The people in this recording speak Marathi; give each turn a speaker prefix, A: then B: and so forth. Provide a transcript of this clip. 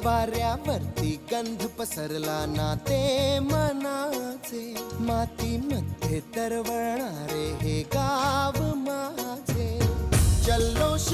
A: वाऱ्यावरती गंध पसरला ना ते मनाचे, मातीमध्ये तरवळणारे हे गाव माझे. जल्लोष